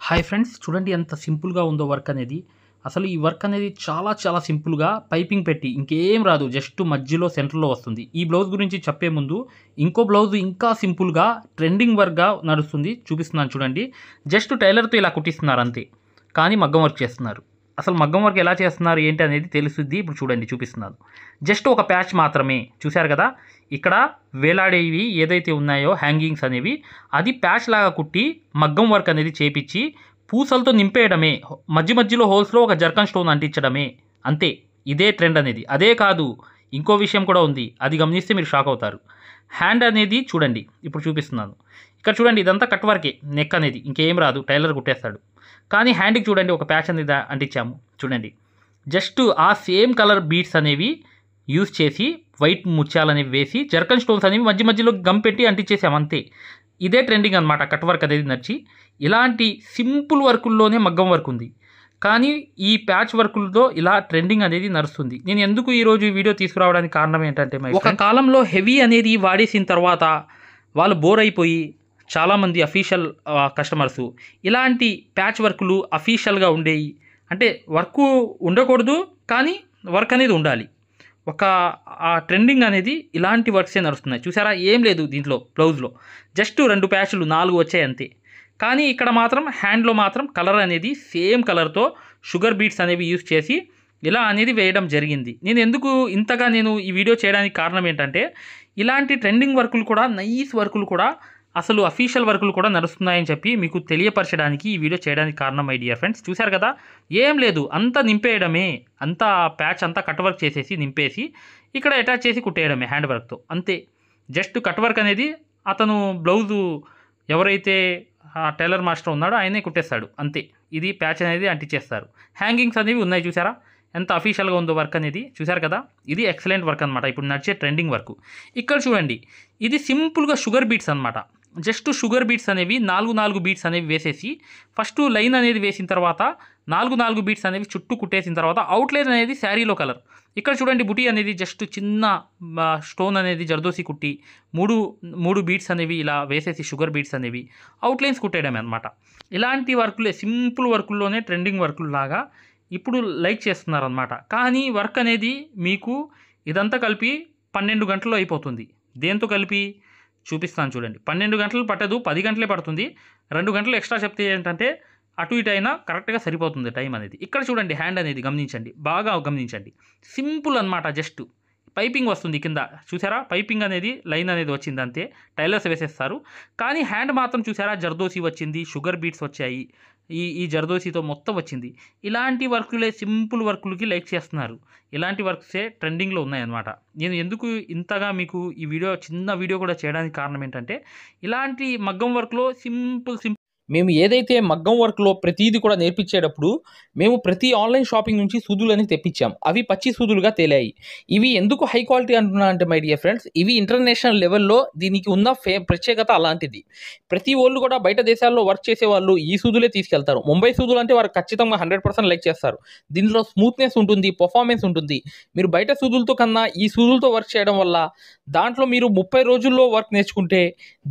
Hi friends, చూడండి ఎంత సింపుల్గా ఉందో వర్క్ అనేది. అసలు ఈ వర్క్ అనేది చాలా చాలా సింపుల్గా పైపింగ్ పెట్టి ఇంకేం రాదు, జస్ట్ మధ్యలో సెంటర్లో వస్తుంది. ఈ బ్లౌజ్ గురించి చెప్పే ముందు ఇంకో బ్లౌజ్ ఇంకా సింపుల్గా ట్రెండింగ్ వర్క్గా నడుస్తుంది, చూపిస్తున్నాను చూడండి. జస్ట్ టైలర్తో ఇలా కుట్టిస్తున్నారు అంతే, కానీ మగ్గం వర్క్ చేస్తున్నారు. అసలు మగ్గం వర్క్ ఎలా చేస్తున్నారు ఏంటి అనేది తెలుస్తుంది. ఇప్పుడు చూడండి, చూపిస్తున్నాను. జస్ట్ ఒక ప్యాచ్ మాత్రమే, చూశారు కదా. ఇక్కడ వేలాడేవి ఏదైతే ఉన్నాయో హ్యాంగింగ్స్ అనేవి, అది ప్యాచ్ లాగా కుట్టి మగ్గం వర్క్ అనేది చేపించి పూసలతో నింపేయడమే. మధ్య మధ్యలో హోల్స్లో ఒక జర్కన్ స్టోన్ అంటించడమే, అంతే. ఇదే ట్రెండ్ అనేది. అదే కాదు, ఇంకో విషయం కూడా ఉంది, అది గమనిస్తే మీరు షాక్ అవుతారు. హ్యాండ్ అనేది చూడండి, ఇప్పుడు చూపిస్తున్నాను. ఇక్కడ చూడండి, ఇదంతా కట్ వర్కే. నెక్ అనేది ఇంకేం రాదు, టైలర్ కుట్టేస్తాడు. కానీ హ్యాండ్కి చూడండి ఒక ప్యాచ్ అనేది అంటించాము చూడండి. జస్ట్ ఆ సేమ్ కలర్ బీడ్స్ అనేవి యూస్ చేసి వైట్ ముత్యాలనేవి వేసి జర్కన్ స్టోన్స్ అనేవి మధ్య మధ్యలో గమ్ పెట్టి అంటించేసాము అంతే. ఇదే ట్రెండింగ్ అనమాట. కట్ వర్క్ అనేది నచ్చి ఇలాంటి సింపుల్ వర్కుల్లోనే మగ్గం వర్క్ ఉంది, కానీ ఈ ప్యాచ్ వర్కులతో ఇలా ట్రెండింగ్ అనేది నడుస్తుంది. నేను ఎందుకు ఈరోజు ఈ వీడియో తీసుకురావడానికి కారణం ఏంటంటే, ఒక కాలంలో హెవీ అనేది వాడేసిన తర్వాత వాళ్ళు బోర్ అయిపోయి చాలామంది అఫీషియల్ కస్టమర్సు ఇలాంటి ప్యాచ్ వర్కులు అఫీషియల్గా ఉండేవి. అంటే వర్క్ ఉండకూడదు, కానీ వర్క్ అనేది ఉండాలి. ఒక ట్రెండింగ్ అనేది ఇలాంటి వర్క్సే నడుస్తున్నాయి. చూసారా, ఏం లేదు దీంట్లో. బ్లౌజ్లో జస్ట్ 2 ప్యాచ్లు 4 వచ్చాయి అంతే. కానీ ఇక్కడ మాత్రం హ్యాండ్లో మాత్రం కలర్ అనేది సేమ్ కలర్తో షుగర్ బీట్స్ అనేవి యూస్ చేసి ఇలా అనేది వేయడం జరిగింది. నేను ఎందుకు ఇంతగా ఈ వీడియో చేయడానికి కారణం ఏంటంటే, ఇలాంటి ట్రెండింగ్ వర్కులు కూడా, నైస్ వర్కులు కూడా, అసలు అఫీషియల్ వర్కులు కూడా నడుస్తున్నాయని చెప్పి మీకు తెలియపరచడానికి ఈ వీడియో చేయడానికి కారణం మై డియర్ ఫ్రెండ్స్. చూశారు కదా, ఏం లేదు, అంతా నింపేయడమే. అంతా ప్యాచ్ అంతా కట్ వర్క్ చేసేసి నింపేసి ఇక్కడ అటాచ్ చేసి కుట్టేయడమే హ్యాండ్ వర్క్తో, అంతే. జస్ట్ కట్ వర్క్ అనేది అతను బ్లౌజు ఎవరైతే టైలర్ మాస్టర్ ఉన్నాడో ఆయనే కుట్టేస్తాడు అంతే. ఇది ప్యాచ్ అనేది అంటించేస్తారు. హ్యాంగింగ్స్ అనేవి ఉన్నాయి, చూసారా ఎంత అఫీషియల్గా ఉందో వర్క్ అనేది. చూశారు కదా, ఇది ఎక్సలెంట్ వర్క్ అనమాట, ఇప్పుడు నడిచే ట్రెండింగ్ వర్క్. ఇక్కడ చూడండి, ఇది సింపుల్గా షుగర్ బీట్స్ అనమాట. జస్ట్ షుగర్ బీట్స్ అనేవి 4 బీట్స్ అనేవి వేసేసి ఫస్ట్ లైన్ అనేది వేసిన తర్వాత 4 బీట్స్ అనేవి చుట్టూ కుట్టేసిన తర్వాత అవుట్లైన్ అనేది శారీలో కలర్. ఇక్కడ చూడండి, బుటీ అనేది జస్ట్ చిన్న స్టోన్ అనేది జర్దోసి కుట్టి 3 బీట్స్ అనేవి ఇలా వేసేసి షుగర్ బీట్స్ అనేవి అవుట్లైన్స్ కుట్టేయడమే అనమాట. ఇలాంటి వర్కులే, సింపుల్ వర్కుల్లోనే ట్రెండింగ్ వర్కులు లాగా ఇప్పుడు లైక్ చేస్తున్నారు అనమాట. కానీ వర్క్ అనేది మీకు ఇదంతా కలిపి 12 గంటల్లో అయిపోతుంది. దేంతో కలిపి చూపిస్తాను చూడండి. 12 గంటలు పట్టదు, 10 గంటలే పడుతుంది. 2 గంటలు ఎక్స్ట్రా చెప్తే ఏంటంటే అటు ఇటు అయినా కరెక్ట్గా సరిపోతుంది టైం అనేది. ఇక్కడ చూడండి, హ్యాండ్ అనేది గమనించండి, బాగా గమనించండి. సింపుల్ అనమాట. జస్ట్ పైపింగ్ వస్తుంది కింద, చూసారా, పైపింగ్ అనేది లైన్ అనేది వచ్చింది అంతే, టైలర్స్ వేసేస్తారు. కానీ హ్యాండ్ మాత్రం చూసారా, జర్దోసి వచ్చింది, షుగర్ బీట్స్ వచ్చాయి, ఈ జర్దోసితో మొత్తం వచ్చింది. ఇలాంటి వర్కులే, సింపుల్ వర్కులకి లైక్ చేస్తున్నారు. ఇలాంటి వర్క్సే ట్రెండింగ్లో ఉన్నాయన్నమాట. నేను ఎందుకు ఇంతగా మీకు ఈ వీడియో, చిన్న వీడియో కూడా చేయడానికి కారణం ఏంటంటే, ఇలాంటి మగ్గం వర్క్లో సింపుల్ మేము ఏదైతే మగ్గం వర్క్లో ప్రతిదీ కూడా నేర్పించేటప్పుడు మేము ప్రతి ఆన్లైన్ షాపింగ్ నుంచి సూదులని తెప్పించాం. అవి పచ్చి సూదులుగా తేలాయి. ఇవి ఎందుకు హై క్వాలిటీ అంటున్నా అంటే మై డియర్ ఫ్రెండ్స్, ఇవి ఇంటర్నేషనల్ లెవెల్లో దీనికి ఉన్న ప్రత్యేకత అలాంటిది. ప్రతి వాళ్ళు కూడా బయట దేశాల్లో వర్క్ చేసే వాళ్ళు ఈ సూదులే తీసుకెళ్తారు. ముంబై సూదులు అంటే వారు ఖచ్చితంగా 100% లైక్ చేస్తారు. దీనిలో స్మూత్నెస్ ఉంటుంది, పర్ఫార్మెన్స్ ఉంటుంది. మీరు బయట సూదులతో కన్నా ఈ సూదులతో వర్క్ చేయడం వల్ల దాంట్లో మీరు 30 రోజుల్లో వర్క్ నేర్చుకుంటే,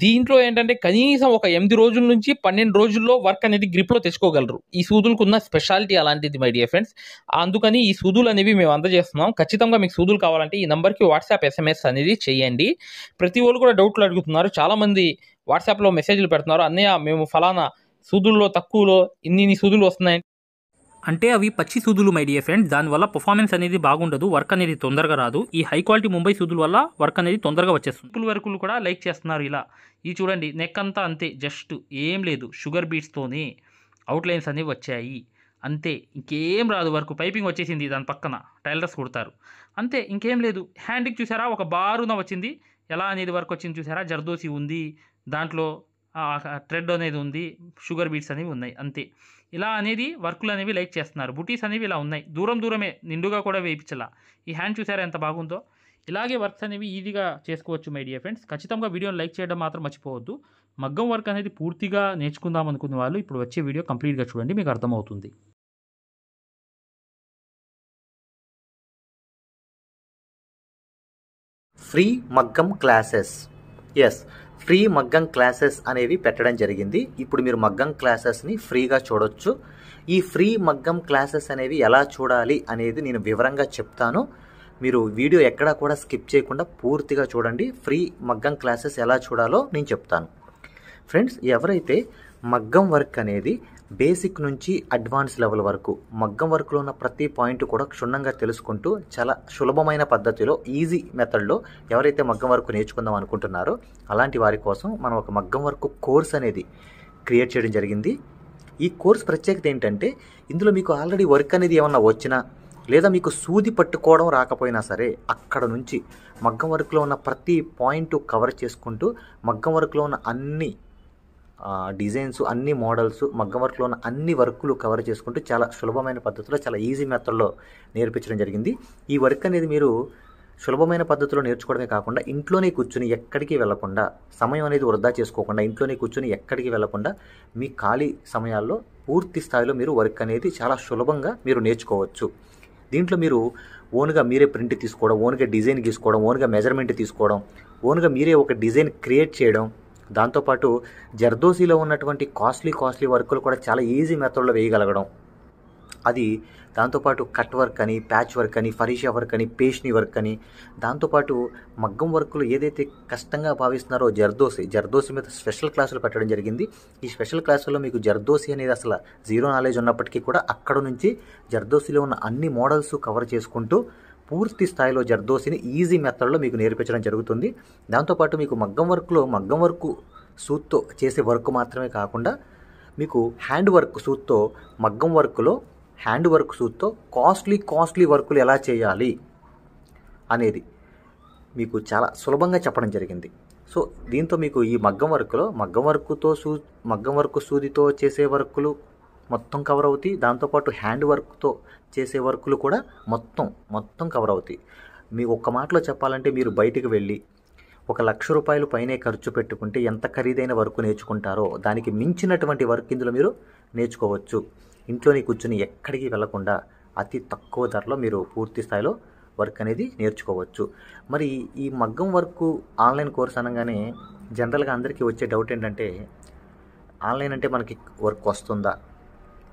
దీంట్లో ఏంటంటే కనీసం ఒక 8 రోజుల నుంచి 12 రోజుల్లో వర్క్ అనేది గ్రిప్లో తెచ్చుకోగలరు. ఈ సూదులకు ఉన్న స్పెషాలిటీ అలాంటిది మై డియర్ ఫ్రెండ్స్. అందుకని ఈ సూదులు అనేవి మేము అందజేస్తున్నాం. ఖచ్చితంగా మీకు సూదులు కావాలంటే ఈ నెంబర్కి వాట్సాప్ SMS అనేది చేయండి. ప్రతి వాళ్ళు కూడా డౌట్లు అడుగుతున్నారు. చాలామంది వాట్సాప్లో మెసేజ్లు పెడుతున్నారు, అన్నయ్య మేము ఫలానా సూదుల్లో తక్కువలో ఇన్ని సూదులు వస్తున్నాయి అంటే. అవి పచ్చి సూదులు మై డియర్ ఫ్రెండ్స్. దానివల్ల పర్ఫార్మెన్స్ అనేది బాగుండదు, వర్క్ అనేది తొందరగా రాదు. ఈ హై క్వాలిటీ ముంబై సూదుల వల్ల వర్క్ అనేది తొందరగా వచ్చేస్తుంది. సింపుల్ వర్కులు కూడా లైక్ చేస్తున్నారు. ఇలా ఇది చూడండి, నెక్ అంతా అంతే, జస్ట్ ఏం లేదు, షుగర్ బీట్స్తోనే అవుట్లైన్స్ అనేవి వచ్చాయి అంతే. ఇంకేం రాదు వర్క్. పైపింగ్ వచ్చేసింది, దాని పక్కన టైలర్స్ కుడతారు అంతే, ఇంకేం లేదు. హ్యాండ్కి చూసారా ఒక బారున వచ్చింది, ఎలా అనేది వర్క్ వచ్చింది చూసారా. జర్దోసి ఉంది, దాంట్లో థ్రెడ్ అనేది ఉంది, షుగర్ బీట్స్ అనేవి ఉన్నాయి అంతే. ఇలా అనేది వర్కులు అనేవి లైక్ చేస్తున్నారు. బుటీస్ అనేవి ఇలా ఉన్నాయి, దూరమే, నిండుగా కూడా వేయించాల. ఈ హ్యాండ్ చూసారా ఎంత బాగుందో. ఇలాగే వర్క్స్ అనేవి ఈజీగా చేసుకోవచ్చు మై డియర్ ఫ్రెండ్స్. ఖచ్చితంగా వీడియోని లైక్ చేయడం మాత్రం మర్చిపోవద్దు. మగ్గం వర్క్ అనేది పూర్తిగా నేర్చుకుందాం అనుకునే వాళ్ళు ఇప్పుడు వచ్చే వీడియో కంప్లీట్గా చూడండి, మీకు అర్థమవుతుంది. ఫ్రీ మగ్గం క్లాసెస్. ఎస్, ఫ్రీ మగ్గం క్లాసెస్ అనేవి పెట్టడం జరిగింది. ఇప్పుడు మీరు మగ్గం క్లాసెస్ని ఫ్రీగా చూడొచ్చు. ఈ ఫ్రీ మగ్గం క్లాసెస్ అనేవి ఎలా చూడాలి అనేది నేను వివరంగా చెప్తాను. మీరు వీడియో ఎక్కడా కూడా స్కిప్ చేయకుండా పూర్తిగా చూడండి. ఫ్రీ మగ్గం క్లాసెస్ ఎలా చూడాలో నేను చెప్తాను. ఫ్రెండ్స్, ఎవరైతే మగ్గం వర్క్ అనేది బేసిక్ నుంచి అడ్వాన్స్ లెవెల్ వరకు మగ్గం వర్క్లో ఉన్న ప్రతి పాయింట్ కూడా క్షుణ్ణంగా తెలుసుకుంటూ చాలా సులభమైన పద్ధతిలో ఈజీ మెథడ్లో ఎవరైతే మగ్గం వర్క్ నేర్చుకుందాం అనుకుంటున్నారో అలాంటి వారి కోసం మనం ఒక మగ్గం వర్క్ కోర్స్ అనేది క్రియేట్ చేయడం జరిగింది. ఈ కోర్స్ ప్రత్యేకత ఏంటంటే ఇందులో మీకు ఆల్రెడీ వర్క్ అనేది ఏమన్నా వచ్చినా లేదా మీకు సూది పట్టుకోవడం రాకపోయినా సరే అక్కడ నుంచి మగ్గం వర్క్లో ఉన్న ప్రతి పాయింట్ కవర్ చేసుకుంటూ మగ్గం వర్క్లో ఉన్న అన్ని డిజైన్స్, అన్ని మోడల్స్, మగ్గం వర్క్లో ఉన్న అన్ని వర్కులు కవర్ చేసుకుంటూ చాలా సులభమైన పద్ధతిలో చాలా ఈజీ మెథడ్లో నేర్పించడం జరిగింది. ఈ వర్క్ అనేది మీరు సులభమైన పద్ధతిలో నేర్చుకోవడమే కాకుండా ఇంట్లోనే కూర్చుని ఎక్కడికి వెళ్లకుండా, సమయం అనేది వృధా చేసుకోకుండా ఇంట్లోనే కూర్చుని ఎక్కడికి వెళ్లకుండా మీ ఖాళీ సమయాల్లో పూర్తి స్థాయిలో మీరు వర్క్ అనేది చాలా సులభంగా మీరు నేర్చుకోవచ్చు. దీంట్లో మీరు ఓన్గా మీరే ప్రింట్ తీసుకోవడం, ఓన్గా డిజైన్ గీసుకోవడం, ఓన్గా మెజర్మెంట్ తీసుకోవడం, ఓన్గా మీరే ఒక డిజైన్ క్రియేట్ చేయడం, దాంతోపాటు జర్దోసీలో ఉన్నటువంటి కాస్ట్లీ వర్కులు కూడా చాలా ఈజీ మెథడ్లో వేయగలగడం, అది దాంతోపాటు కట్ వర్క్ అని, ప్యాచ్ వర్క్ అని, ఫరీషా వర్క్ అని, పేష్ని వర్క్ అని, దాంతోపాటు మగ్గం వర్కులు ఏదైతే కష్టంగా భావిస్తున్నారో జర్దోసి మీద స్పెషల్ క్లాసులు పెట్టడం జరిగింది. ఈ స్పెషల్ క్లాసుల్లో మీకు జర్దోసి అనేది అసలు జీరో నాలెడ్జ్ ఉన్నప్పటికీ కూడా అక్కడ నుంచి జర్దోసిలో ఉన్న అన్ని మోడల్స్ కవర్ చేసుకుంటూ పూర్తి స్థాయిలో జర్దోసిని ఈజీ మెథడ్లో మీకు నేర్పించడం జరుగుతుంది. దాంతోపాటు మీకు మగ్గం వర్క్ సూత్తో చేసే వర్క్ మాత్రమే కాకుండా మీకు హ్యాండ్ వర్క్ సూత్తో మగ్గం వర్క్లో హ్యాండ్ వర్క్ సూత్తో కాస్ట్లీ వర్కులు ఎలా చేయాలి అనేది మీకు చాలా సులభంగా చెప్పడం జరిగింది. సో దీంతో మీకు ఈ మగ్గం వర్క్ సూదితో చేసే వర్కులు మొత్తం కవర్ అవుతాయి. దాంతోపాటు హ్యాండ్ వర్క్తో చేసే వర్కులు కూడా మొత్తం కవర్ అవుతాయి. మీకు ఒక్క మాటలో చెప్పాలంటే మీరు బయటికి వెళ్ళి ₹1,00,000 పైనే ఖర్చు పెట్టుకుంటే ఎంత ఖరీదైన వర్క్ నేర్చుకుంటారో దానికి మించినటువంటి వర్క్ ఇందులో మీరు నేర్చుకోవచ్చు. ఇంట్లోనే కూర్చుని ఎక్కడికి వెళ్లకుండా అతి తక్కువ ధరలో మీరు పూర్తి స్థాయిలో వర్క్ అనేది నేర్చుకోవచ్చు. మరి ఈ మగ్గం వర్క్ ఆన్లైన్ కోర్స్ అనగానే జనరల్గా అందరికీ వచ్చే డౌట్ ఏంటంటే ఆన్లైన్ అంటే మనకి వర్క్ వస్తుందా,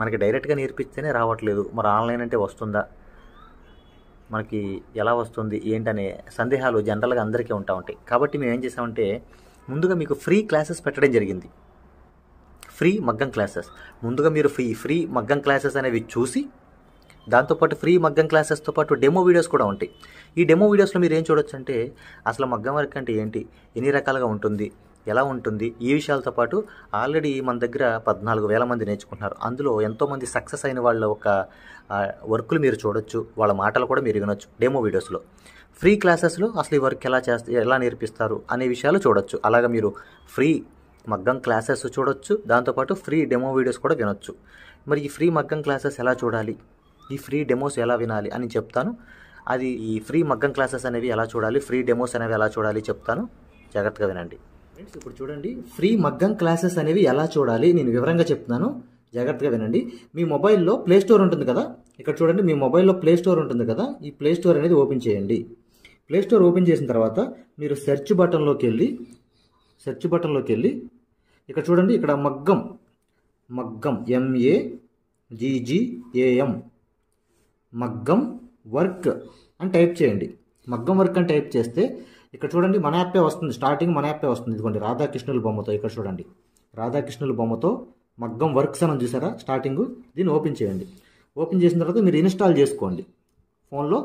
మనకి డైరెక్ట్గా నేర్పిస్తేనే రావట్లేదు, మరి ఆన్లైన్ అంటే వస్తుందా, మనకి ఎలా వస్తుంది ఏంటనే సందేహాలు జనరల్గా అందరికీ ఉంటాయి. కాబట్టి మేము ఏం చేసామంటే ముందుగా మీకు ఫ్రీ క్లాసెస్ పెట్టడం జరిగింది. ఫ్రీ మగ్గం క్లాసెస్ ముందుగా మీరు ఫ్రీ మగ్గం క్లాసెస్ అనేవి చూసి దాంతోపాటు ఫ్రీ మగ్గం క్లాసెస్తో పాటు డెమో వీడియోస్ కూడా ఉంటాయి. ఈ డెమో వీడియోస్లో మీరు ఏం చూడొచ్చు అంటే అసలు మగ్గం వర్క్ అంటే ఏంటి, ఎన్ని రకాలుగా ఉంటుంది, ఎలా ఉంటుంది, ఈ విషయాలతో పాటు ఆల్రెడీ మన దగ్గర 14,000 మంది నేర్చుకుంటున్నారు. అందులో ఎంతోమంది సక్సెస్ అయిన వాళ్ళ ఒక వర్కులు మీరు చూడొచ్చు, వాళ్ళ మాటలు కూడా మీరు వినొచ్చు డెమో వీడియోస్లో. ఫ్రీ క్లాసెస్లో అసలు ఈ వర్క్ ఎలా నేర్పిస్తారు అనే విషయాలు చూడొచ్చు. అలాగా మీరు ఫ్రీ మగ్గం క్లాసెస్ చూడొచ్చు, దాంతోపాటు ఫ్రీ డెమో వీడియోస్ కూడా వినొచ్చు. మరి ఈ ఫ్రీ మగ్గం క్లాసెస్ ఎలా చూడాలి, ఈ ఫ్రీ డెమోస్ ఎలా వినాలి అని చెప్తాను. అది ఈ ఫ్రీ మగ్గం క్లాసెస్ అనేవి ఎలా చూడాలి, ఫ్రీ డెమోస్ అనేవి ఎలా చూడాలి చెప్తాను, జాగ్రత్తగా వినండి. ఫ్రెండ్స్, ఇప్పుడు చూడండి ఫ్రీ మగ్గం క్లాసెస్ అనేవి ఎలా చూడాలి నేను వివరంగా చెప్తున్నాను, జాగ్రత్తగా వినండి. మీ మొబైల్లో ప్లే స్టోర్ ఉంటుంది కదా, ఇక్కడ చూడండి మీ మొబైల్లో ప్లే స్టోర్ ఉంటుంది కదా, ఈ ప్లే స్టోర్ అనేది ఓపెన్ చేయండి. ప్లే స్టోర్ ఓపెన్ చేసిన తర్వాత మీరు సెర్చ్ బటన్లోకి వెళ్ళి ఇక్కడ చూడండి, ఇక్కడ మగ్గం MAGGAM మగ్గం వర్క్ అని టైప్ చేయండి. మగ్గం వర్క్ అని టైప్ చేస్తే ఇక్కడ చూడండి మన యాపే వస్తుంది, స్టార్టింగ్ మన యాపే వస్తుంది. ఇదిగోండి రాధాకృష్ణుల బొమ్మతో, ఇక్కడ చూడండి రాధాకృష్ణుల బొమ్మతో మగ్గం వర్క్స్ అని చూసారా స్టార్టింగ్, దీన్ని ఓపెన్ చేయండి. ఓపెన్ చేసిన తర్వాత మీరు ఇన్స్టాల్ చేసుకోండి. ఫోన్లో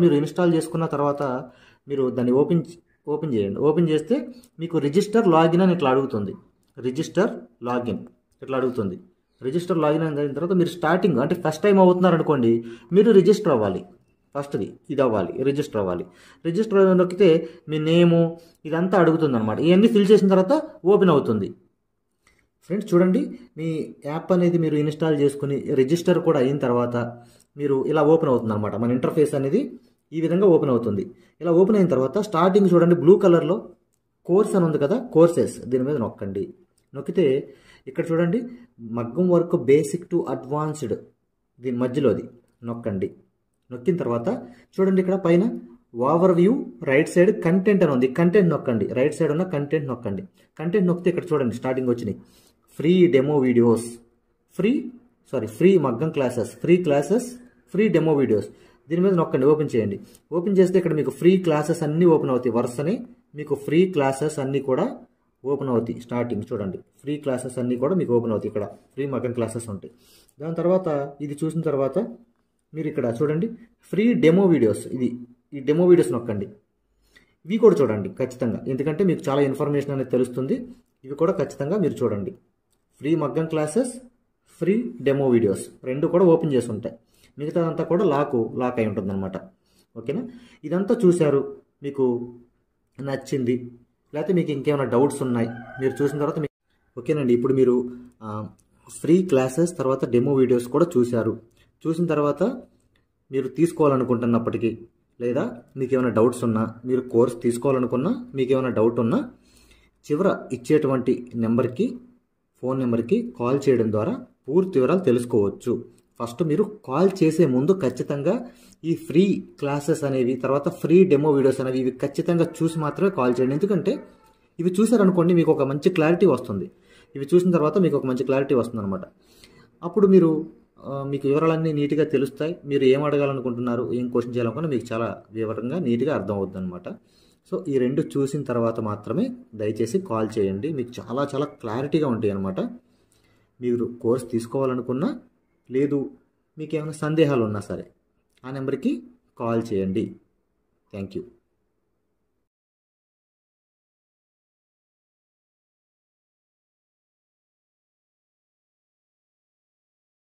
మీరు ఇన్స్టాల్ చేసుకున్న తర్వాత మీరు దాన్ని ఓపెన్ చేయండి. ఓపెన్ చేస్తే మీకు రిజిస్టర్ లాగిన్ అని ఇట్లా అడుగుతుంది. రిజిస్టర్ లాగిన్ అయిన తర్వాత మీరు స్టార్టింగ్ అంటే ఫస్ట్ టైం అవుతున్నారు అనుకోండి, మీరు రిజిస్టర్ అవ్వాలి. ఫస్ట్ది ఇది అవ్వాలి, రిజిస్టర్ నొక్కితే మీ నేము ఇదంతా అడుగుతుంది అనమాట. ఇవన్నీ ఫిల్ చేసిన తర్వాత ఓపెన్ అవుతుంది. ఫ్రెండ్స్ చూడండి, మీ యాప్ అనేది మీరు ఇన్స్టాల్ చేసుకుని రిజిస్టర్ కూడా అయిన తర్వాత మీరు ఇలా ఓపెన్ అవుతుంది అనమాట. మన ఇంటర్ఫేస్ అనేది ఈ విధంగా ఓపెన్ అవుతుంది. ఇలా ఓపెన్ అయిన తర్వాత స్టార్టింగ్ చూడండి బ్లూ కలర్లో కోర్స్ అని ఉంది కదా, కోర్సెస్ దీని మీద నొక్కండి. నొక్కితే ఇక్కడ చూడండి మగ్గం వర్క్ బేసిక్ టు అడ్వాన్స్డ్ దీని మధ్యలోది నొక్కండి. నొక్కిన తర్వాత చూడండి ఇక్కడ పైన over view right side content అని ఉంది. కంటెంట్ నొక్కండి. రైట్ సైడ్ ఉన్న కంటెంట్ నొక్కండి. కంటెంట్ నొక్కితే ఇక్కడ చూడండి స్టార్టింగ్ వచ్చినాయి ఫ్రీ డెమో వీడియోస్, ఫ్రీ మగ్గం క్లాసెస్, ఫ్రీ డెమో వీడియోస్. దీని మీద నొక్కండి. ఓపెన్ చేయండి. ఓపెన్ చేస్తే ఇక్కడ మీకు ఫ్రీ క్లాసెస్ అన్నీ ఓపెన్ అవుతాయి. వరుసనే మీకు ఫ్రీ క్లాసెస్ అన్నీ కూడా ఓపెన్ అవుతాయి. స్టార్టింగ్ చూడండి ఫ్రీ క్లాసెస్ అన్నీ కూడా మీకు ఓపెన్ అవుతాయి. ఇక్కడ ఫ్రీ మగ్గం క్లాసెస్ ఉంటాయి. దాని తర్వాత ఇది చూసిన తర్వాత మీరు ఇక్కడ చూడండి ఫ్రీ డెమో వీడియోస్, ఈ డెమో వీడియోస్ నొక్కండి. ఇవి కూడా చూడండి ఖచ్చితంగా, ఎందుకంటే మీకు చాలా ఇన్ఫర్మేషన్ అనేది తెలుస్తుంది. ఇవి కూడా ఖచ్చితంగా మీరు చూడండి. ఫ్రీ మగ్గం క్లాసెస్, ఫ్రీ డెమో వీడియోస్ రెండు కూడా ఓపెన్ చేసి ఉంటాయి. మిగతాదంతా కూడా లాక్ అయి ఉంటుంది అనమాట. ఓకేనా? ఇదంతా చూశారు, మీకు నచ్చింది, లేకపోతే మీకు ఇంకేమైనా డౌట్స్ ఉన్నాయి మీరు చూసిన తర్వాత ఓకేనండి. ఇప్పుడు మీరు ఫ్రీ క్లాసెస్ తర్వాత డెమో వీడియోస్ కూడా చూశారు. చూసిన తర్వాత మీరు తీసుకోవాలనుకుంటున్నప్పటికీ లేదా మీకు ఏమైనా డౌట్స్ ఉన్నా, మీరు కోర్స్ తీసుకోవాలనుకున్నా, మీకు ఏమైనా డౌట్ ఉన్నా చివర ఇచ్చేటువంటి ఫోన్ నెంబర్కి కాల్ చేయడం ద్వారా పూర్తి వివరాలు తెలుసుకోవచ్చు. ఫస్ట్ మీరు కాల్ చేసే ముందు ఖచ్చితంగా ఈ ఫ్రీ క్లాసెస్ అనేవి, తర్వాత ఫ్రీ డెమో వీడియోస్ అనేవి ఇవి ఖచ్చితంగా చూసి మాత్రమే కాల్ చేయండి. ఎందుకంటే ఇవి చూసారనుకోండి మీకు ఒక మంచి క్లారిటీ వస్తుంది. ఇవి చూసిన తర్వాత మీకు ఒక మంచి క్లారిటీ వస్తుంది అనమాట. అప్పుడు మీకు వివరాలన్నీ నీట్గా తెలుస్తాయి. మీరు ఏం అడగాలనుకుంటున్నారు, ఏం క్వశ్చన్ చేయాలనుకున్నా మీకు చాలా వివరంగా నీట్గా అర్థం అవుతుంది అనమాట. సో ఈ రెండు చూసిన తర్వాత మాత్రమే దయచేసి కాల్ చేయండి. మీకు చాలా చాలా క్లారిటీగా ఉంటాయి అనమాట. మీరు కోర్స్ తీసుకోవాలనుకున్నా, లేదు మీకు ఏమైనా సందేహాలు ఉన్నా సరే ఆ నెంబర్కి కాల్ చేయండి. Thank you.